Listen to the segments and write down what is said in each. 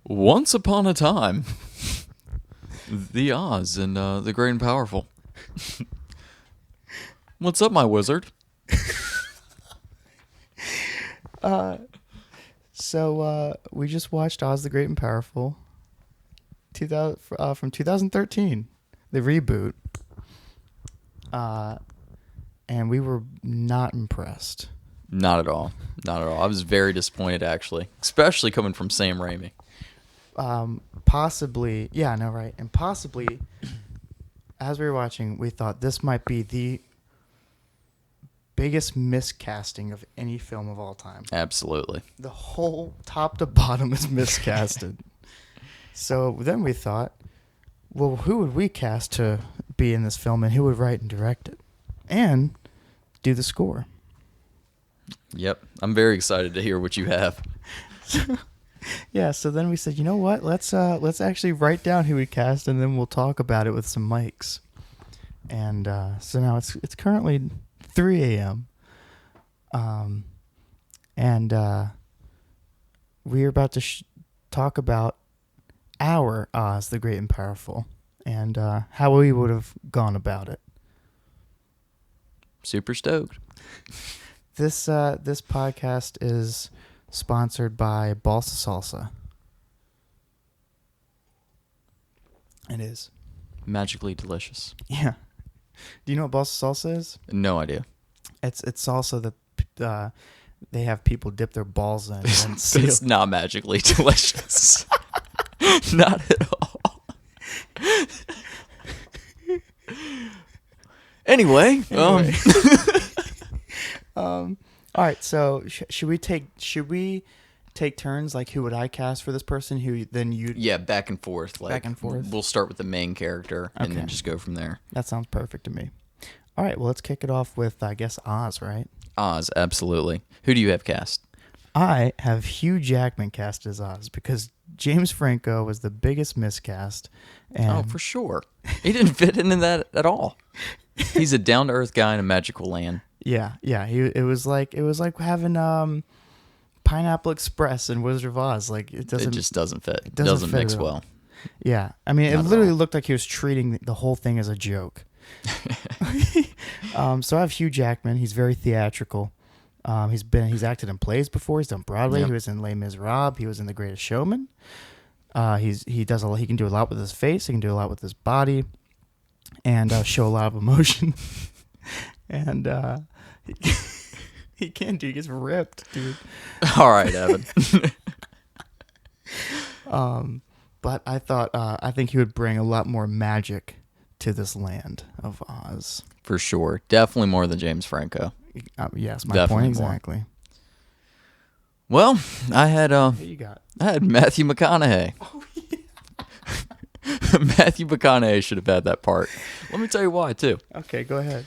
Once upon a time, the Oz and the Great and Powerful. What's up, my wizard? So we just watched Oz the Great and Powerful, 2000 from 2013, the reboot, and we were not impressed. Not at all. Not at all. I was very disappointed, actually, especially coming from Sam Raimi. Possibly, yeah, I know, right? And possibly, as we were watching, we thought this might be the biggest miscasting of any film of all time. Absolutely. The whole top to bottom is miscasted. So then we thought, well, who would we cast to be in this film, and who would write and direct it, and do the score? Yep. I'm very excited to hear what you have. Yeah, so then we said, you know what? Let's actually write down who we cast, and then we'll talk about it with some mics. And so now it's currently 3 a.m. And we're about to talk about our Oz the Great and Powerful, and how we would have gone about it. Super stoked. This podcast is sponsored by Balsa Salsa. It is. Magically delicious. Yeah. Do you know what Balsa Salsa is? No idea. It's salsa that they have people dip their balls in. And It's not magically delicious. Not at all. Anyway. All right, so should we take turns? Like, who would I cast for this person? Who then you? Yeah, back and forth. Like, back and forth. We'll start with the main character and then just go from there. That sounds perfect to me. All right, well, let's kick it off with, I guess, Oz, right? Oz, absolutely. Who do you have cast? I have Hugh Jackman cast as Oz because James Franco was the biggest miscast. And For sure. He didn't fit into that at all. He's a down-to-earth guy in a magical land. Yeah. It was like having Pineapple Express and Wizard of Oz. Like, it just doesn't fit. It doesn't doesn't fit mix at all. well. Yeah, I mean, it Not at literally all. looked like he was treating the whole thing as a joke. So I have Hugh Jackman. He's very theatrical. He's acted in plays before. He's done Broadway. Yep. He was in Les Miserables. He was in The Greatest Showman. He does a lot. He can do a lot with his face. He can do a lot with his body, and show a lot of emotion. And he can do. He gets ripped, dude. All right, Evan. But I think he would bring a lot more magic to this land of Oz. For sure. Definitely more than James Franco. Yes, my Definitely point more. exactly. Well, I had Who you got? Matthew McConaughey. Oh, yeah. Matthew McConaughey should have had that part. Let me tell you why, too. Okay, go ahead.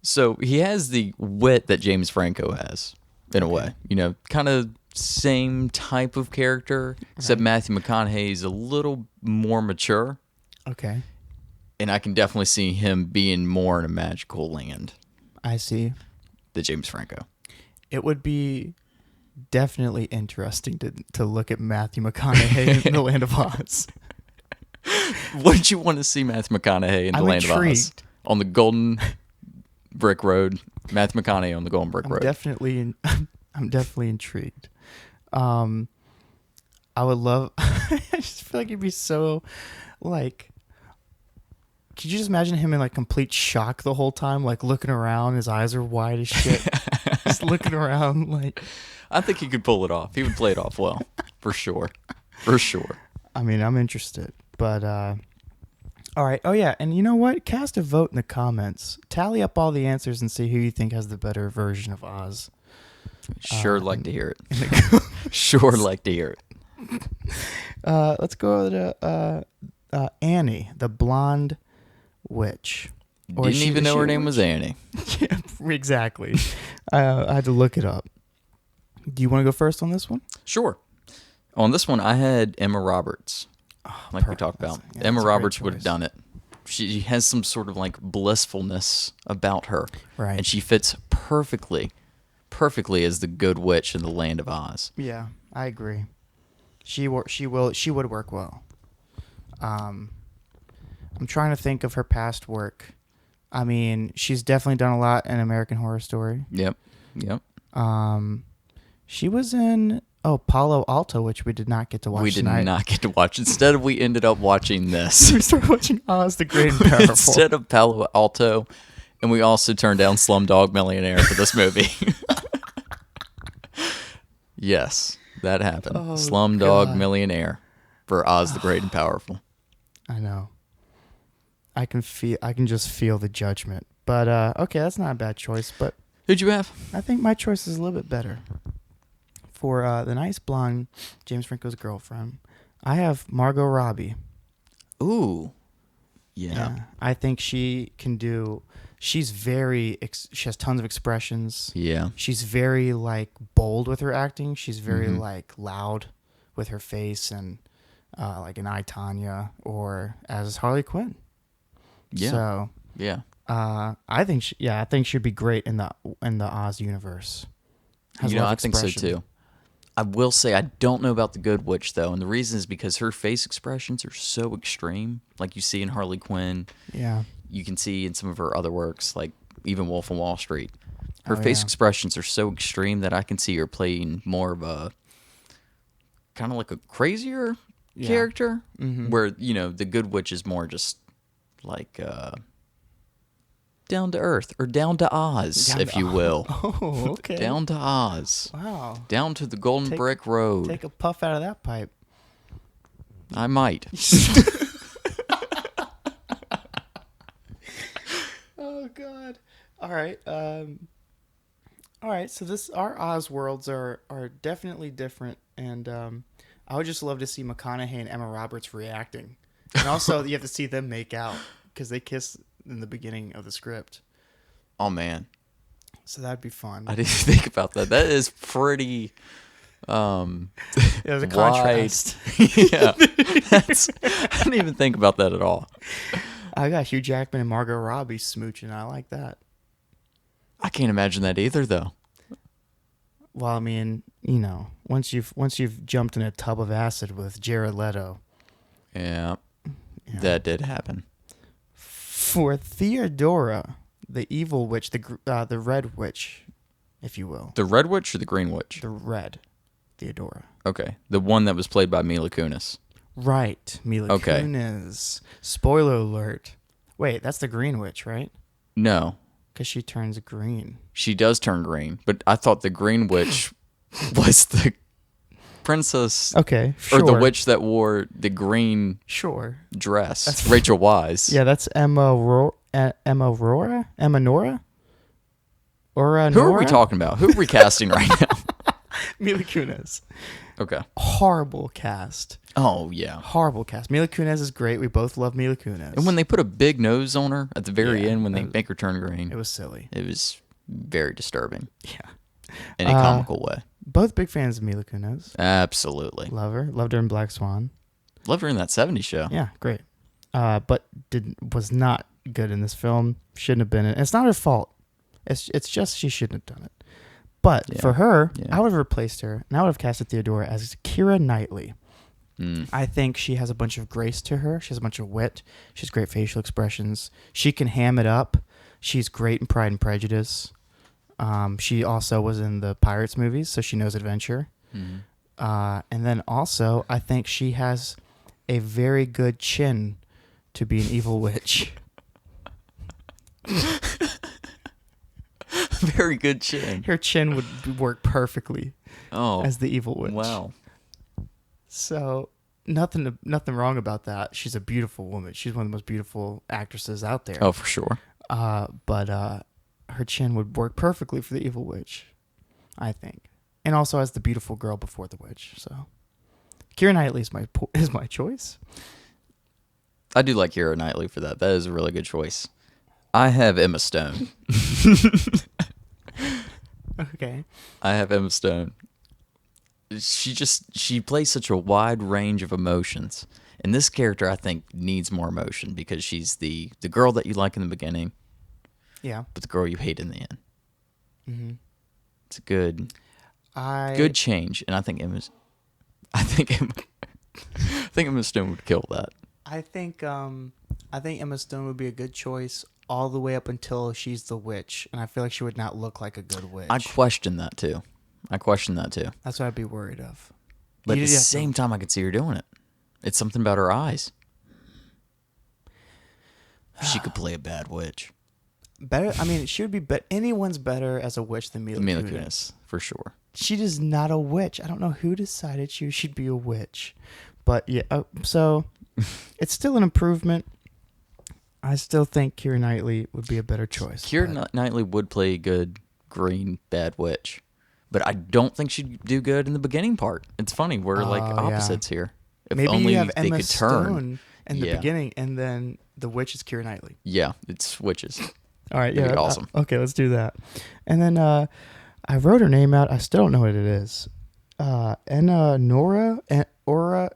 So he has the wit that James Franco has, in a way. You know, kind of same type of character, except Right. Matthew McConaughey is a little more mature, Okay, and I can definitely see him being more in a magical land I see. than James Franco. It would be definitely interesting to look at Matthew McConaughey in the Land of Oz. Wouldn't you want to see Matthew McConaughey in the I'm Land of Oz? intrigued. On the Golden Brick Road. Matthew McConaughey on the Golden Brick Road. I'm definitely intrigued. I would love. I just feel like it'd be so, like. Could you just imagine him in like complete shock the whole time, like looking around, his eyes are wide as shit, just looking around like. I think he could pull it off. He would play it off well, for sure. For sure. I mean, I'm interested, but all right. Oh yeah, and you know what? Cast a vote in the comments. Tally up all the answers and see who you think has the better version of Oz. Sure like to hear it. Sure like to hear it. Let's go to Annie, the blonde witch. Or Didn't she- even is know she her a name was witch? Annie. Yeah, exactly. I had to look it up. Do you want to go first on this one? Sure. On this one, I had Emma Roberts, like we talked about. Yeah, Emma that's a great Roberts would have choice. done it. She has some sort of like blissfulness about her. Right. And she fits perfectly as the good witch in the Land of Oz. Yeah, I agree. She would work well. I'm trying to think of her past work. I mean, she's definitely done a lot in American Horror Story. Yep. She was in Palo Alto, which we did not get to watch. We did not get to watch. Instead, we ended up watching this. We started watching Oz the Great and Powerful instead of Palo Alto, and we also turned down Slumdog Millionaire for this movie. Yes, that happened. Slumdog Millionaire for Oz the Great and Powerful. I know. I can just feel the judgment. But okay, that's not a bad choice. But who'd you have? I think my choice is a little bit better. For the nice blonde James Franco's girlfriend, I have Margot Robbie. Ooh, yeah. I think she can do. She's very. She has tons of expressions. Yeah. She's very bold with her acting. She's very loud with her face and like in I, Tonya or as Harley Quinn. Yeah. So yeah. I think she'd be great in the Oz universe. I think so too. I will say I don't know about the Good Witch though, and the reason is because her face expressions are so extreme, like you see in Harley Quinn. Yeah. You can see in some of her other works, like even Wolf of Wall Street. Her face expressions are so extreme that I can see her playing more of a kind of like a crazier character, where the Good Witch is more just like down to earth or down to Oz, if you will. Oh, okay. Down to Oz. Wow. Down to the Golden Brick Road. Take a puff out of that pipe. I might. Oh God. All right. So our Oz worlds are definitely different, and I would just love to see McConaughey and Emma Roberts reacting, and also you have to see them make out because they kiss in the beginning of the script. Oh man. So that'd be fun. I didn't think about that. That is pretty. There's a contrast. Yeah. I didn't even think about that at all. I got Hugh Jackman and Margot Robbie smooching. I like that. I can't imagine that either, though. Well, I mean, once you've jumped in a tub of acid with Jared Leto. Yeah, that did happen. For Theodora, the evil witch, the red witch, if you will. The red witch or the green witch? The red Theodora. Okay, the one that was played by Mila Kunis. Right, Mila Kunis. Spoiler alert. Wait, that's the green witch, right? No. Because she turns green. She does turn green, but I thought the green witch was the princess. Okay, sure. Or the witch that wore the green dress. That's Rachel Weisz. Yeah, that's Emma Nora? Who are we talking about? Who are we casting right now? Mila Kunis. Okay. Horrible cast. Oh, yeah. Horrible cast. Mila Kunis is great. We both love Mila Kunis. And when they put a big nose on her at the very end, when they make her turn green. It was silly. It was very disturbing. Yeah. In a comical way. Both big fans of Mila Kunis. Absolutely. Love her. Loved her in Black Swan. Loved her in that 70s show. Yeah, great. But was not good in this film. Shouldn't have been in it. It's not her fault. It's just she shouldn't have done it. But for her, I would have replaced her, and I would have casted Theodora as Keira Knightley. I think she has a bunch of grace to her. She has a bunch of wit. She has great facial expressions. She can ham it up. She's great in Pride and Prejudice. She also was in the Pirates movies, so she knows adventure. And then also, I think she has a very good chin to be an evil witch. Very good chin. Her chin would work perfectly as the evil witch. Wow. So nothing wrong about that. She's a beautiful woman. She's one of the most beautiful actresses out there. Oh, for sure. But her chin would work perfectly for the evil witch, I think. And also as the beautiful girl before the witch. So Keira Knightley is my choice. I do like Keira Knightley for that. That is a really good choice. I have Emma Stone. Okay. I have Emma Stone. She plays such a wide range of emotions. And this character, I think, needs more emotion because she's the girl that you like in the beginning. Yeah. But the girl you hate in the end. Mm-hmm. It's a good change. And I think Emma think Emma Stone would kill that. I think Emma Stone would be a good choice all the way up until she's the witch, and I feel like she would not look like a good witch. I question that too. That's what I'd be worried of. But at the same time, I could see her doing it. It's something about her eyes. She could play a bad witch. Better. I mean, she would be. Anyone's better as a witch than Mila Kunis, for sure. She is not a witch. I don't know who decided she should be a witch, but yeah. So it's still an improvement. I still think Keira Knightley would be a better choice. Keira Knightley would play a good green bad witch, but I don't think she'd do good in the beginning part. It's funny, we're like opposites here. If maybe only you have they Emma could Stone in the beginning, and then the witch is Keira Knightley. Yeah, it's witches. All right, That'd be awesome. Okay, let's do that. And then I wrote her name out. I still don't know what it is. Nora, Aura.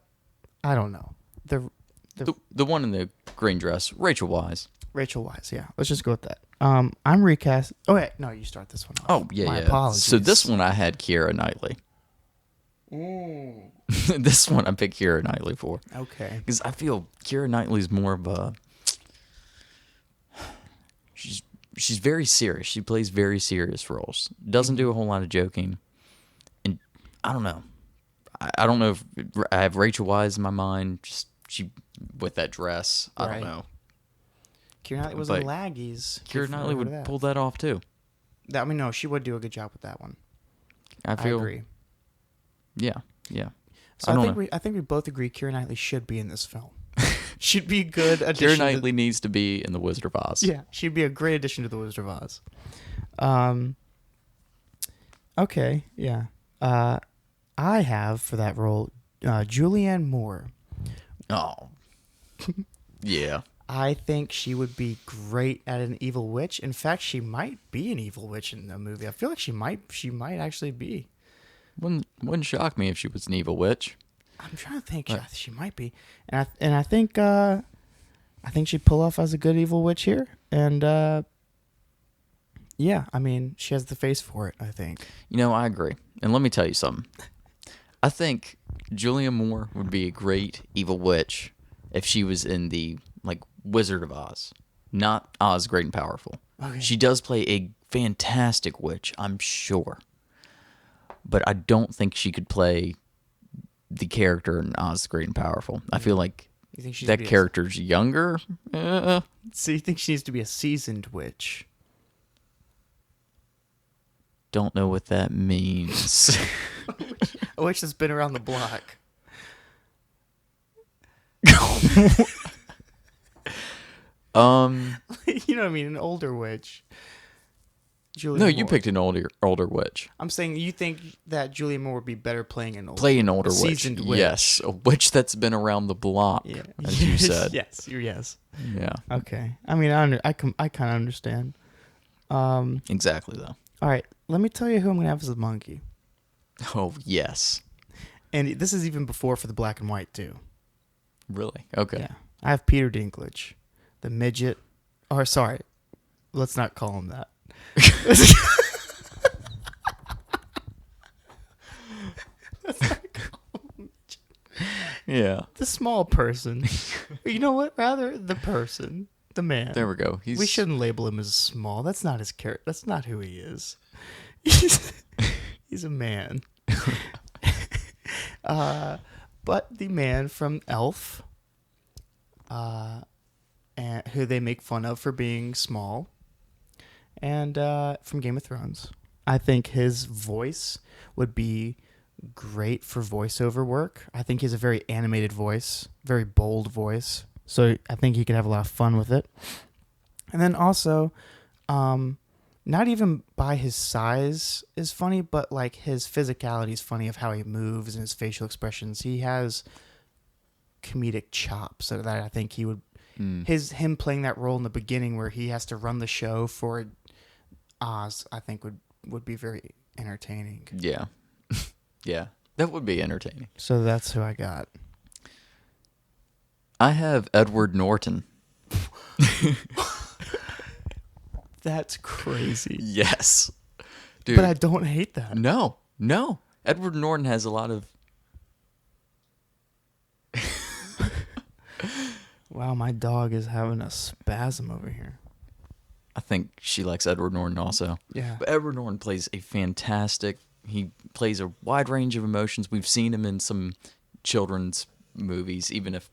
I don't know. The one in the green dress, Rachel Weisz. Rachel Weisz, yeah. Let's just go with that. I'm recast. Oh, wait. No, you start this one off. Oh, yeah, My apologies. So this one I had Keira Knightley. This one I picked Keira Knightley for. Okay. Because I feel Keira Knightley's more of a... She's very serious. She plays very serious roles. Doesn't do a whole lot of joking. And I don't know. I don't know if I have Rachel Weisz in my mind. Just she with that dress. I don't know. Keira Knightley was in Laggies. Keira Knightley would pull that off too. I mean, no, she would do a good job with that one. I agree. Yeah. So I think we both agree Keira Knightley should be in this film. She'd be a good addition. Keira Knightley needs to be in The Wizard of Oz. Yeah, she'd be a great addition to The Wizard of Oz. Okay, yeah. I have, for that role, Julianne Moore. Oh. Yeah. I think she would be great at an evil witch. In fact, she might be an evil witch in the movie. I feel like she might actually be. Wouldn't shock me if she was an evil witch. I'm trying to think. She might be, and I think she'd pull off as a good evil witch here. And yeah, I mean, she has the face for it. I think. I agree. And let me tell you something. I think Julianne Moore would be a great evil witch if she was in the Wizard of Oz, not Oz Great and Powerful. Okay. She does play a fantastic witch, I'm sure, but I don't think she could play the character in Oz Great and Powerful. I feel like that character's younger. So you think she needs to be a seasoned witch? Don't know what that means. A witch that's been around the block. You know what I mean? An older witch. Julianne Moore. You picked an older witch. I'm saying you think that Julianne Moore would be better playing an older witch. Seasoned witch. Yes, a witch that's been around the block, as you said. Yes. Yeah. Okay. I mean, I kind of understand. Exactly, though. All right. Let me tell you who I'm going to have as the monkey. Oh, yes. And this is even before for the black and white, too. Really? Okay. Yeah. I have Peter Dinklage, the midget. Or, sorry. Let's not call him that. Yeah. The small person. You know what? Rather, the person. The man. There we go. We shouldn't label him as small. That's not his character. That's not who he is. He's a man. But the man from Elf, and who they make fun of for being small, and from Game of Thrones. I think his voice would be great for voiceover work. I think he has a very animated voice, very bold voice. So I think he could have a lot of fun with it. And then also, not even by his size is funny, but his physicality is funny of how he moves and his facial expressions. He has comedic chops that I think he would. Him playing that role in the beginning where he has to run the show for Oz, I think would be very entertaining. Yeah. Yeah, that would be entertaining. So that's who I got. I have Edward Norton. That's crazy. Yes. Dude. But I don't hate that. No. Edward Norton has a lot of... Wow, my dog is having a spasm over here. I think she likes Edward Norton also. Yeah. But Edward Norton plays he plays a wide range of emotions. We've seen him in some children's movies, even if,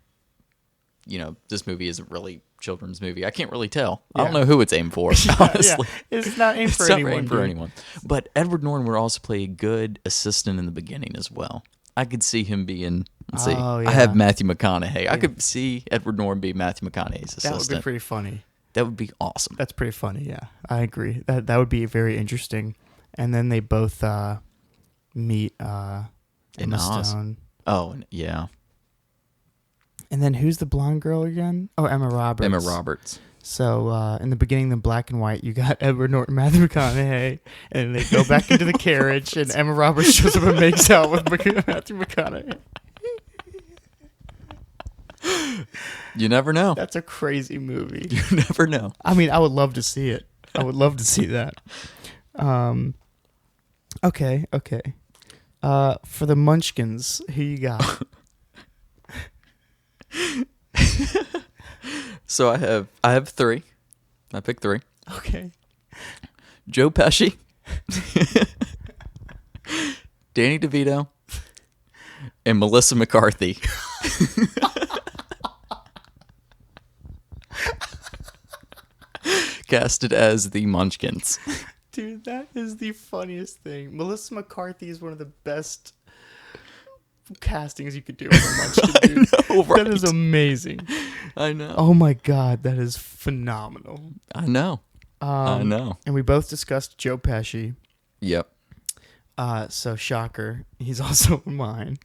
this movie isn't really children's movie. I can't really tell. I don't know who it's aimed for, honestly. Yeah. It's not aimed for It's not anyone. aimed for anyone. But Edward Norton would also play a good assistant in the beginning as well. I could see him being, I have Matthew McConaughey. I could see Edward Norton be Matthew McConaughey's assistant. That would be pretty funny. That would be awesome. That's pretty funny, yeah. I agree. That would be very interesting. And then they both meet Emma Stone. Oh, yeah. And then who's the blonde girl again? Oh, Emma Roberts. Emma Roberts. So in the beginning, the black and white, you got Edward Norton, Matthew McConaughey, and they go back into the carriage, and Emma Roberts shows up and makes out with Matthew McConaughey. You never know. That's a crazy movie. You never know. I mean, I would love to see it. I would love to see that. Okay. For the Munchkins, who you got? So I have three. I picked three. Okay. Joe Pesci, Danny DeVito, and Melissa McCarthy. Casted as the Munchkins. Dude, that is the funniest thing. Melissa McCarthy is one of the best castings you could do with a Munchkin, dude. I know, right? That is amazing. I know. Oh my god, that is phenomenal. I know. I know. And we both discussed Joe Pesci. Yep. So shocker, he's also mine.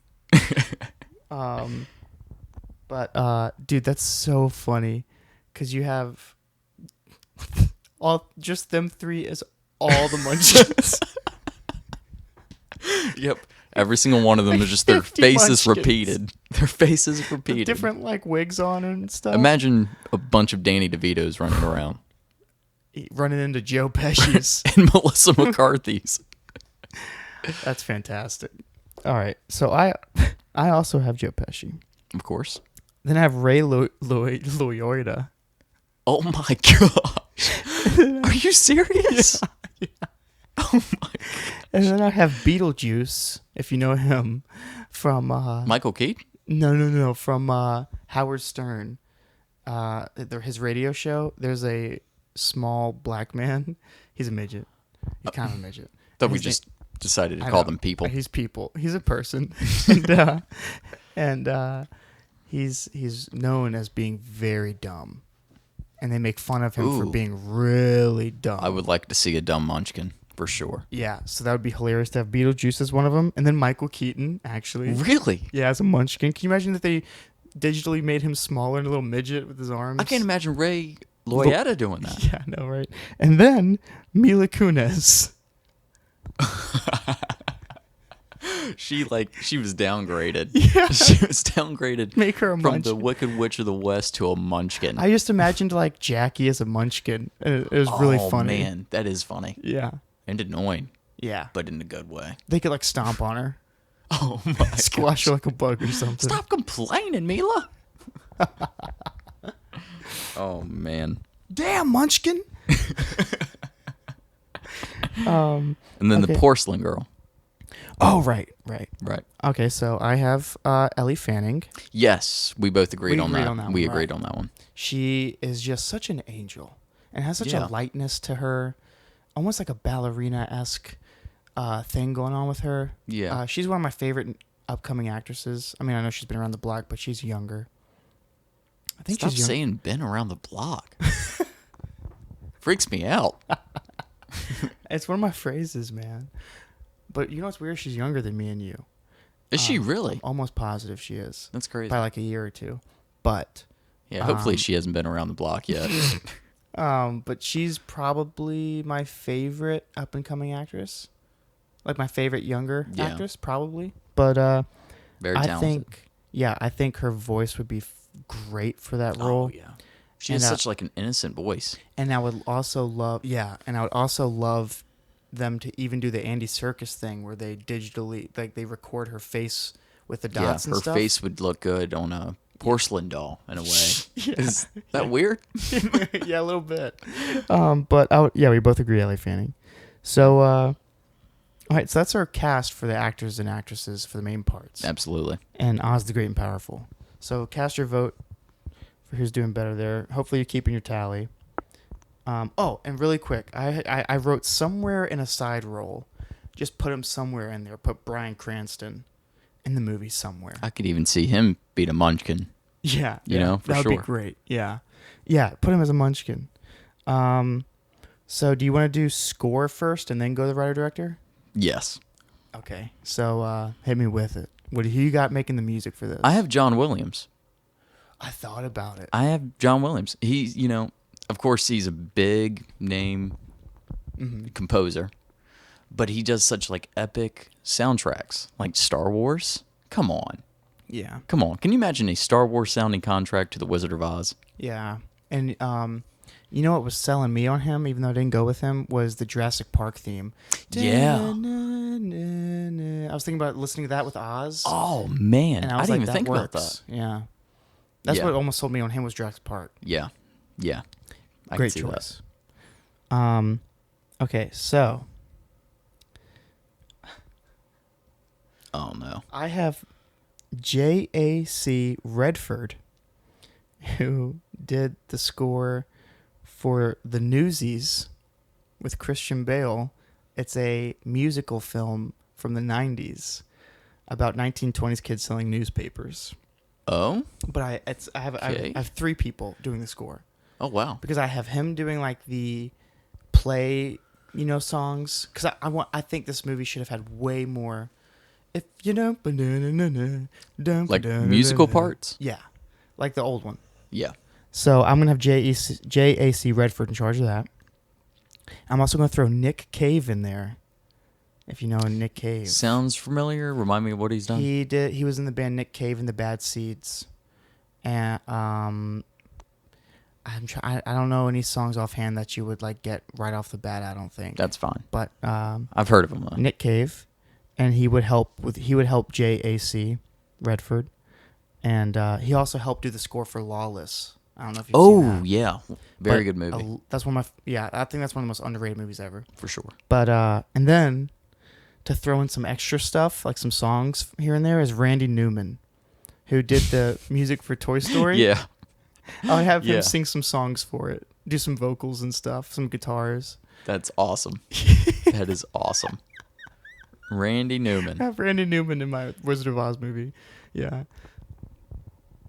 But dude, that's so funny because you have just them three as all the Munchkins. Yep. Every single one of them is just their 50 faces Munchkins. repeated. Their faces repeated. Different like wigs on and stuff. Imagine a bunch of Danny DeVitos running around. Running into Joe Pesci's. And Melissa McCarthy's. That's fantastic. All right. So I also have Joe Pesci. Of course. Then I have Ray Liotta. Oh my gosh. Are you serious? Yeah. Oh my gosh. And then I have Beetlejuice, if you know him, from Michael Keaton? No, from Howard Stern. His radio show. There's a small black man. He's a midget. He's kind of a midget. Thought we just decided to call them people. He's people. He's a person. and he's known as being very dumb. And they make fun of him for being really dumb. I would like to see a dumb Munchkin, for sure. Yeah, so that would be hilarious to have Beetlejuice as one of them. And then Michael Keaton, actually. Really? Yeah, as a Munchkin. Can you imagine that they digitally made him smaller and a little midget with his arms? I can't imagine Ray Liotta doing that. Yeah, I know, right? And then Mila Kunis. She was downgraded. Yeah. She was downgraded. Make her a from Munchkin. the Wicked Witch of the West to a Munchkin. I just imagined like Jackie as a Munchkin. It was really funny. Oh man, that is funny. Yeah. And annoying, Yeah. but in a good way. They could like stomp on her. Oh my Squash her like a bug or something. Stop complaining, Mila. Oh man. Damn, Munchkin. And then the porcelain girl. Oh, right. Right. Okay, so I have Ellie Fanning. Yes, we both agreed on that. one, We right. agreed on that one. She is just such an angel and has such Yeah. a lightness to her, almost like a ballerina-esque thing going on with her. Yeah. She's one of my favorite upcoming actresses. I mean, I know she's been around the block, but she's younger. I think Stop she's young. saying been around the block. Freaks me out. It's one of my phrases, man. But you know what's weird? She's younger than me and you. Is she really? I'm almost positive she is. That's crazy. By like a year or two. But Yeah, hopefully she hasn't been around the block yet. but she's probably my favorite up and coming actress. Like my favorite younger actress, probably. But Very I talented. I think her voice would be great for that role. Oh, yeah. She has such like an innocent voice. And I would also love them to even do the Andy Serkis thing where they digitally, like they record her face with the dots and her stuff. face would look good on a porcelain doll in a way. Yeah. Is that weird? Yeah, a little bit. But we both agree Ellie Fanning. So, all right, so that's our cast for the actors and actresses for the main parts. Absolutely. And Oz the Great and Powerful. So cast your vote for who's doing better there. Hopefully you're keeping your tally. And really quick, I wrote somewhere in a side role, just put him somewhere in there. Put Bryan Cranston in the movie somewhere. I could even see him beat a munchkin. Yeah. You know, for that sure. would be great. Yeah. Yeah, put him as a munchkin. So do you want to do score first and then go to the writer-director? Yes. Okay. So hit me with it. Who you got making the music for this? I have John Williams. I thought about it. I have John Williams. He's, of course, he's a big name composer, but he does such like epic soundtracks, like Star Wars. Come on. Yeah. Come on. Can you imagine a Star Wars sounding contract to The Wizard of Oz? Yeah. And you know what was selling me on him, even though I didn't go with him, was the Jurassic Park theme. Yeah. I was thinking about listening to that with Oz. Oh, man. And I I was didn't like, even that think works. about that. Yeah. That's Yeah. what almost sold me on him was Jurassic Park. Yeah. Yeah. I Great can see choice. That. Okay, so Oh, no. I have J.A.C. Redford, who did the score for The Newsies with Christian Bale. It's a musical film from the 90s about 1920s kids selling newspapers. Oh? But I have three people doing the score. Oh, wow. Because I have him doing like the play, songs. Because I think this movie should have had way more. If Like musical parts? Yeah, like the old one. Yeah. So I'm gonna have J.A.C. Redford in charge of that. I'm also gonna throw Nick Cave in there. If you know Nick Cave, Sounds familiar. Remind me of what he's done. he was in the band Nick Cave and the Bad Seeds, and I don't know any songs offhand that you would like get right off the bat. I don't think That's fine. But I've heard of him, though. Nick Cave, and he would help J.A.C. Redford, and he also helped do the score for Lawless. I don't know if you've seen that. Yeah. Very good movie. That's one of my I think that's one of the most underrated movies ever. For sure. But and then to throw in some extra stuff, like some songs here and there, is Randy Newman, who did the music for Toy Story. Yeah. I'll have him sing some songs for it, do some vocals and stuff, some guitars. That's awesome. That is awesome. Randy Newman. I have Randy Newman in my Wizard of Oz movie. Yeah.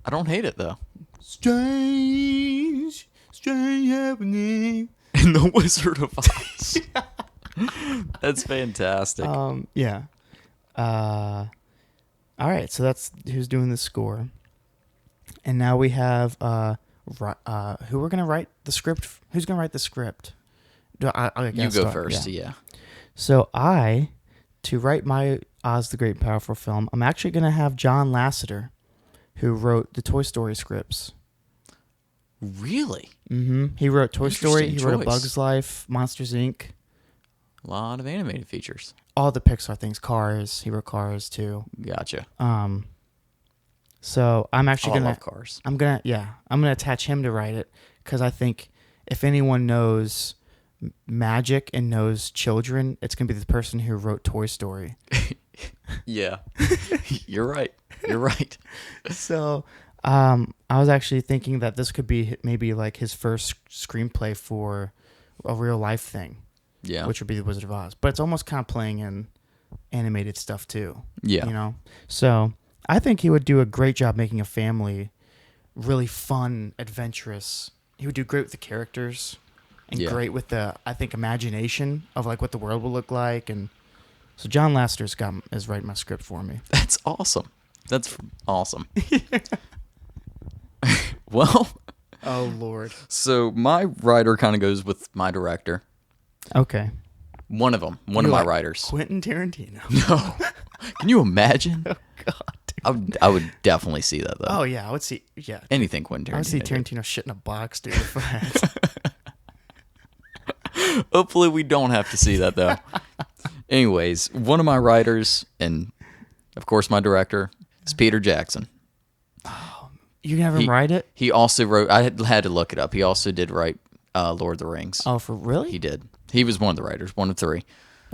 I don't hate it, though. Strange happening. In The Wizard of Oz. That's fantastic. Yeah. All right, so that's who's doing the score. And now we have who we're going to write the script. Who's going to write the script? I You go first, yeah. So to write my Oz the Great and Powerful film, I'm actually going to have John Lasseter, who wrote the Toy Story scripts. Really? Mm-hmm. He wrote Toy Story. He wrote A choice. Bug's Life, Monsters, Inc. A lot of animated features. All the Pixar things. Cars. He wrote Cars, too. Gotcha. So I'm actually I love Cars. I'm gonna attach him to write it because I think if anyone knows magic and knows children, it's gonna be the person who wrote Toy Story. Yeah. You're right. You're right. So I was actually thinking that this could be maybe like his first screenplay for a real life thing. Yeah. Which would be The Wizard of Oz. But it's almost kind of playing in animated stuff too. Yeah. So I think he would do a great job making a family really fun, adventurous. He would do great with the characters and great with the, I think, imagination of like what the world will look like. And so John Lasseter's is writing my script for me. That's awesome. That's awesome. Well. Oh, Lord. So my writer kind of goes with my director. Okay. One of them. One of my writers. Quentin Tarantino. No. Can you imagine? Oh, God. I would definitely see that, though. Oh, yeah. I would see. Yeah. Anything Quentin Tarantino. I would see Tarantino shit in a box, dude. If I had. Hopefully we don't have to see that, though. Anyways, one of my writers, and of course my director, is Peter Jackson. Oh, You can have him write it? He also wrote. I had to look it up. He also did write Lord of the Rings. Oh, for really? He did. He was one of the writers, one of 3.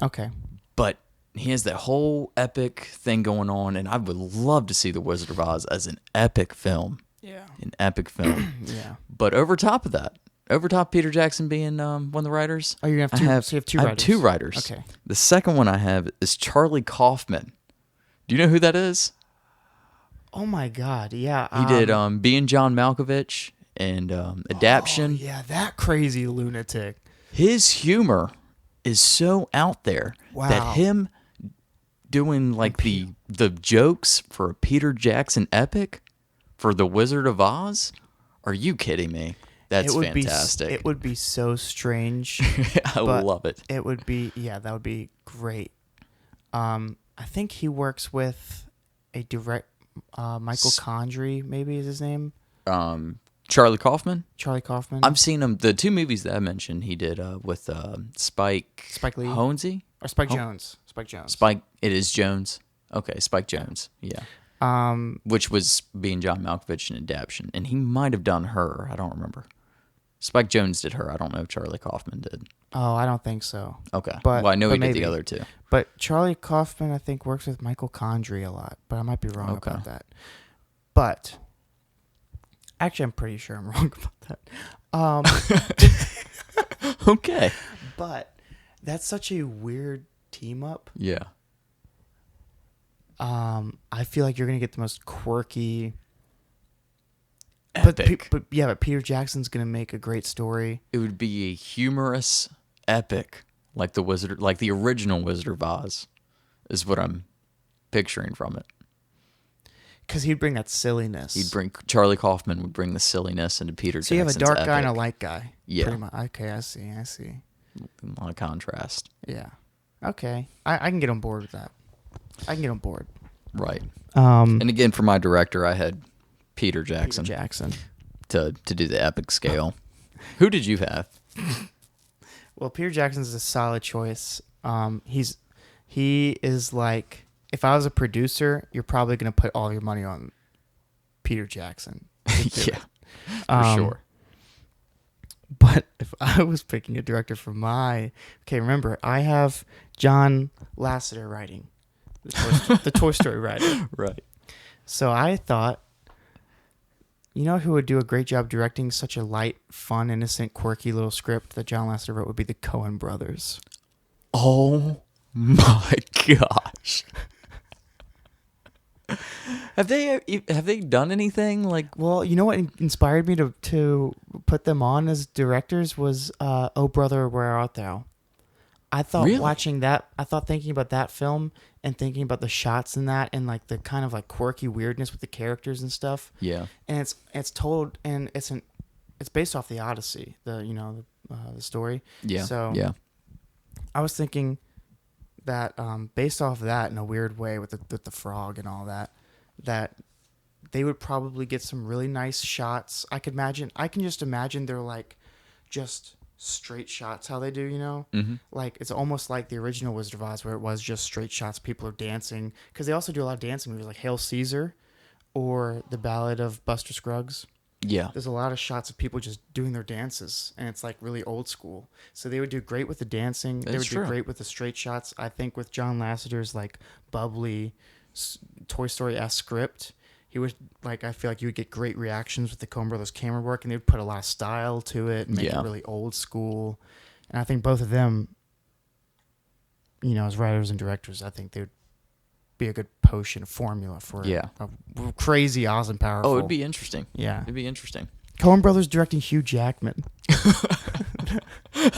Okay. But he has that whole epic thing going on, and I would love to see The Wizard of Oz as an epic film. Yeah. An epic film. Yeah. But over top of that, Peter Jackson being one of the writers. Oh, you have two. So you have two I writers. have 2 writers. Okay. The second one I have is Charlie Kaufman. Do you know who that is? Oh my God! Yeah. He did Being John Malkovich and Adaption. Oh, yeah, that crazy lunatic. His humor is so out there that him doing like the jokes for a Peter Jackson epic for The Wizard of Oz. Are you kidding me? That's fantastic. It would be so strange. I love it. It would be, that would be great. I think he works with a Michael Condrey, maybe is his name. Charlie Kaufman. Charlie Kaufman. I've seen him. The 2 movies that I mentioned, he did with Spike Lee Jonze or Spike Jones. It is Jones. Okay, Spike Jones. Yeah. Which was Being John Malkovich and Adaption, and he might have done Her. I don't remember. Spike Jones did Her. I don't know if Charlie Kaufman did. Oh, I don't think so. Okay. But, well, I know he maybe. did the other 2. But Charlie Kaufman, I think, works with Michael Condrey a lot, but I might be wrong about that. But actually, I'm pretty sure I'm wrong about that. Okay. But that's such a weird team up. Yeah. I feel like you're gonna get the most quirky, Epic. But Peter Jackson's gonna make a great story. It would be a humorous epic, like the original Wizard of Oz, is what I'm picturing from it. Because he'd bring that silliness. Charlie Kaufman would bring the silliness into Peter Jackson's So you have a dark epic. guy and a light guy. Yeah. Pretty much. Okay, I see. A lot of contrast. Yeah. Okay. I can get on board with that. I can get on board. Right. And again, for my director, I had Peter Jackson. To do the epic scale. Who did you have? Well, Peter Jackson's a solid choice. He is like, if I was a producer, you're probably going to put all your money on Peter Jackson. Yeah, for sure. But if I was picking a director for remember, I have John Lasseter writing, the Toy Story writer. Right. So I thought, you know who would do a great job directing such a light, fun, innocent, quirky little script that John Lasseter wrote would be the Coen brothers. Oh my gosh. Have they done anything like? Well, you know what inspired me to put them on as directors was Oh Brother, Where Art Thou? I thought thinking about that film and thinking about the shots in that and like the kind of like quirky weirdness with the characters and stuff. Yeah. And it's told and it's based off the Odyssey, the story. Yeah. So yeah. I was thinking that based off of that in a weird way with the frog and all that they would probably get some really nice shots. I can just imagine they're like just straight shots how they do, Mm-hmm. Like it's almost like the original Wizard of Oz where it was just straight shots, people are dancing, because they also do a lot of dancing movies like Hail Caesar or The Ballad of Buster Scruggs. Yeah. There's a lot of shots of people just doing their dances, and it's like really old school. So they would do great with the dancing. They would do great with the straight shots. I think with John Lasseter's like bubbly Toy Story-esque script, he would I feel like you would get great reactions with the Coen Brothers camera work, and they would put a lot of style to it and make it really old school. And I think both of them, as writers and directors, I think they would be a good potion formula for a crazy, awesome, powerful. Oh, it'd be interesting. Yeah. It'd be interesting. Coen Brothers directing Hugh Jackman.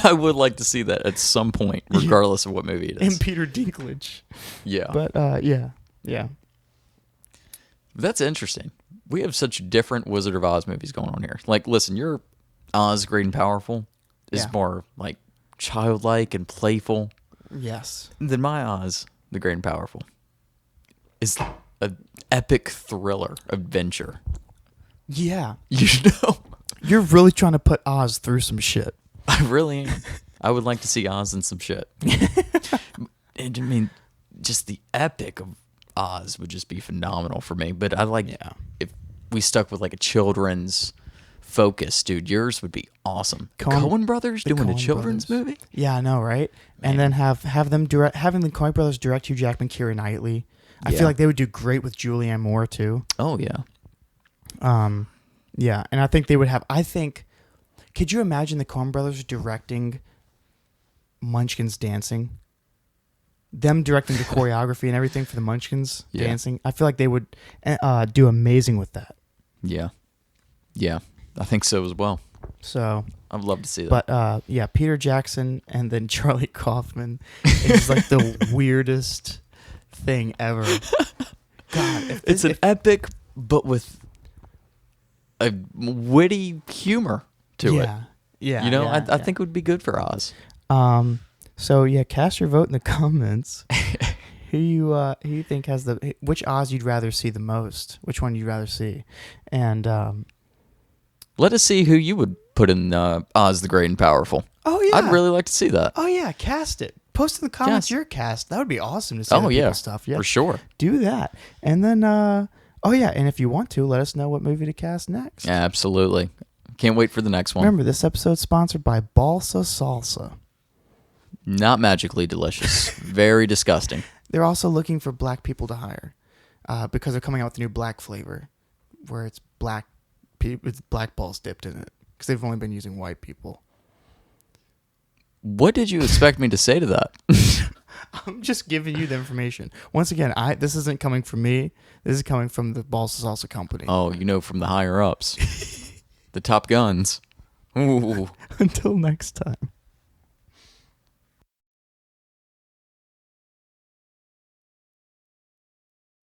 I would like to see that at some point, regardless of what movie it is. And Peter Dinklage. Yeah. But, yeah. That's interesting. We have such different Wizard of Oz movies going on here. Like, listen, your Oz, Great and Powerful is more, like, childlike and playful. Yes. Than my Oz, The Great and Powerful, is an epic thriller adventure. Yeah. You're really trying to put Oz through some shit. I really am. I would like to see Oz in some shit. And I mean, just the epic of Oz would just be phenomenal for me. But I like if we stuck with like a children's focus, dude, yours would be awesome. The Coen brothers doing a children's movie? Yeah, I know, right? Man. And then having the Coen brothers direct Hugh Jackman, Keira Knightley. I feel like they would do great with Julianne Moore too. Oh yeah. Yeah, and I think they would have. Could you imagine the Coen brothers directing Munchkins dancing? Them directing the choreography and everything for the Munchkins dancing. I feel like they would do amazing with that. Yeah. Yeah, I think so as well. So I'd love to see that. But Peter Jackson and then Charlie Kaufman is like the weirdest thing ever. God, it's an epic, but with a witty humor to it. Yeah. You know, I think it would be good for Oz. So cast your vote in the comments. Who you think has which Oz you'd rather see the most? Which one you'd rather see? And let us see who you would put in Oz the Great and Powerful. Oh yeah, I'd really like to see that. Oh yeah, cast it. Post in the comments your cast. That would be awesome to see. Stuff. Yeah, for sure. Do that, and then and if you want to, let us know what movie to cast next. Absolutely. Can't wait for the next one. Remember, this episode's sponsored by Balsa Salsa. Not magically delicious. Very disgusting. They're also looking for black people to hire because they're coming out with a new black flavor where it's black balls dipped in it because they've only been using white people. What did you expect me to say to that? I'm just giving you the information. Once again, this isn't coming from me. This is coming from the Balsa Salsa company. Oh, from the higher ups. The top guns. Ooh. Until next time.